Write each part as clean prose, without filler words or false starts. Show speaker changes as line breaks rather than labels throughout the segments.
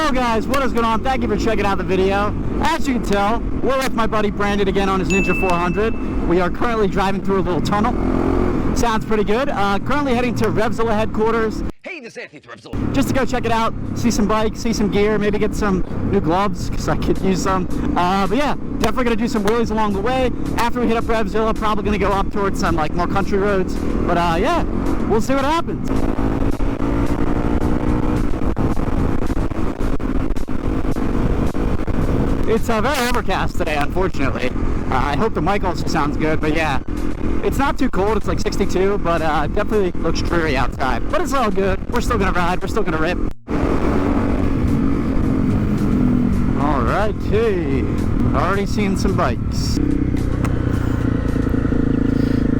Yo guys, what is going on? Thank you for checking out the video. As you can tell, we're with my buddy Brandon again on his Ninja 400. We are currently driving through a little tunnel. Sounds pretty good. Currently heading to Revzilla headquarters.
Hey, this is Anthony from Revzilla.
Just to go check it out, see some bikes, see some gear, maybe get some new gloves, because I could use some. But yeah, definitely going to do some wheelies along the way. After we hit up Revzilla, probably going to go up towards some like more country roads. But yeah, we'll see what happens. It's very overcast today, unfortunately. I hope the mic also sounds good, but yeah. It's not too cold, it's like 62, but definitely looks dreary outside. But it's all good. We're still gonna ride, we're still gonna rip. Alrighty. Already seen some bikes.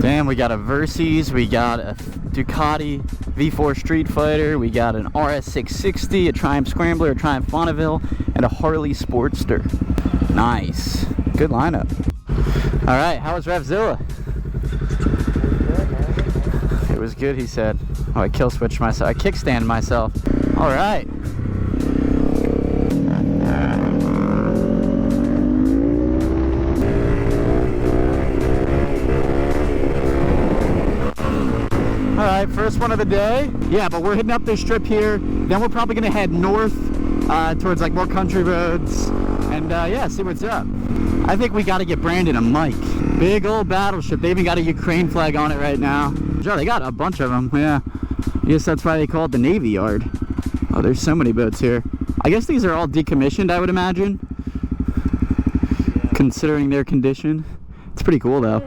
Damn, we got a Versys, we got a Ducati V4 Street Fighter, we got an RS660, a Triumph Scrambler, a Triumph Bonneville, and a Harley Sportster. Nice. Good lineup. Alright, how was Revzilla? It was good, he said. Oh, I kill switched myself. I kickstand myself. Alright. Alright, first one of the day. Yeah, but we're hitting up this strip here. Then we're probably going to head north towards like more country roads. And yeah, see what's up. I think we got to get Brandon a mic. Big old battleship. They even got a Ukraine flag on it right now. Sure, they got a bunch of them, yeah. I guess that's why they call it the Navy Yard. Oh, there's so many boats here. I guess these are all decommissioned, I would imagine. Considering their condition. It's pretty cool though.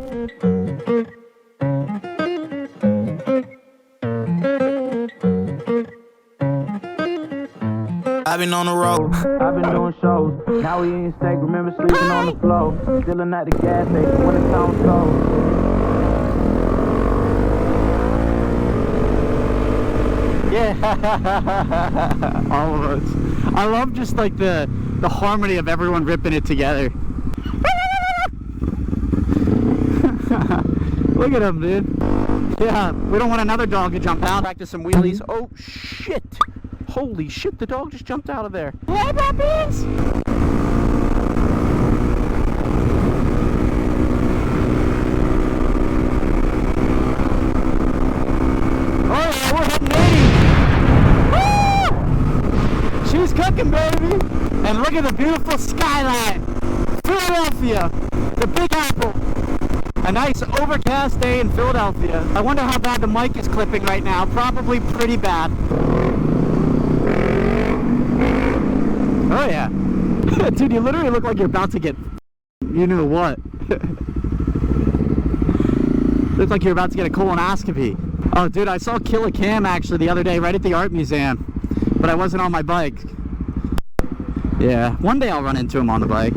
I've been on the road, I've been doing shows. Now we eating steak, remember sleeping on the floor. Chilling at the gas station when the town's closed.
Yeah, all of us. I love just like the harmony of everyone ripping it together. Look at him, dude. Yeah, we don't want another dog to jump out. Practice some wheelies. Oh shit! Holy shit! The dog just jumped out of there. Hey, puppies! She's cooking, baby! And look at the beautiful skyline! Philadelphia! The Big Apple! A nice overcast day in Philadelphia. I wonder how bad the mic is clipping right now. Probably pretty bad. Oh yeah. Dude, you literally look like you're about to get... you know what? Look like you're about to get a colonoscopy. Oh dude, I saw Killer Cam actually the other day right at the art museum. But I wasn't on my bike. Yeah, one day I'll run into him on the bike.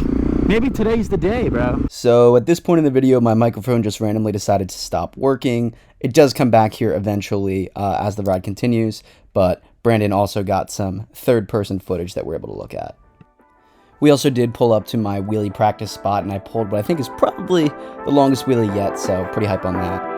Maybe today's the day, bro.
So at this point in the video, my microphone just randomly decided to stop working. It does come back here eventually as the ride continues, but Brandon also got some third-person footage that we're able to look at. We also did pull up to my wheelie practice spot, and I pulled what I think is probably the longest wheelie yet, so pretty hype on that.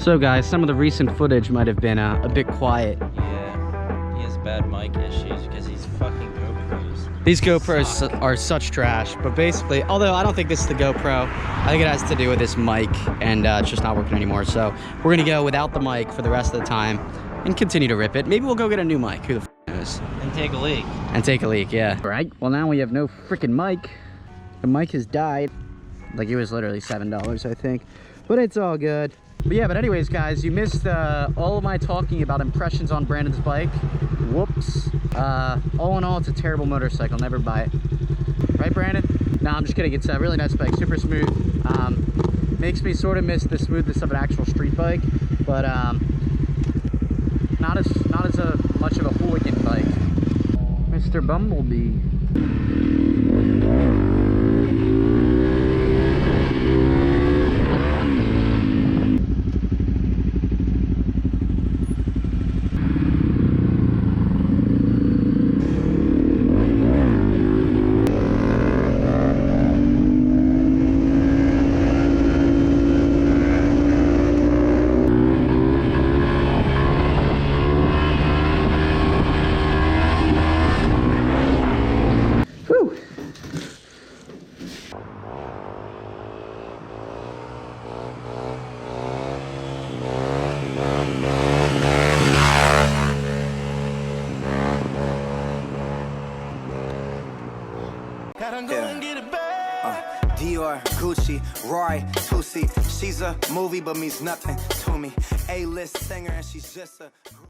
So guys, some of the recent footage might have been a bit quiet.
Yeah, he has bad mic issues because he's fucking GoPros.
These GoPros are such trash, but basically, although I don't think this is the GoPro, I think it has to do with this mic, and it's just not working anymore. So we're gonna go without the mic for the rest of the time and continue to rip it. Maybe we'll go get a new mic, who the f knows.
And take a leak.
And take a leak, yeah. All right, well now we have no freaking mic. The mic has died. Like it was literally $7, I think. But it's all good. But yeah, but anyways, guys, you missed all of my talking about impressions on Brandon's bike. Whoops. All in all, it's a terrible motorcycle. Never buy it. Right, Brandon? No, I'm just kidding. It's a really nice bike. Super smooth. Makes me sort of miss the smoothness of an actual street bike, but not as much of a hooligan bike. Mr. Bumblebee.
Dior, Gucci, Roy, Tusi. She's a movie but means nothing to me. A-list singer and she's just a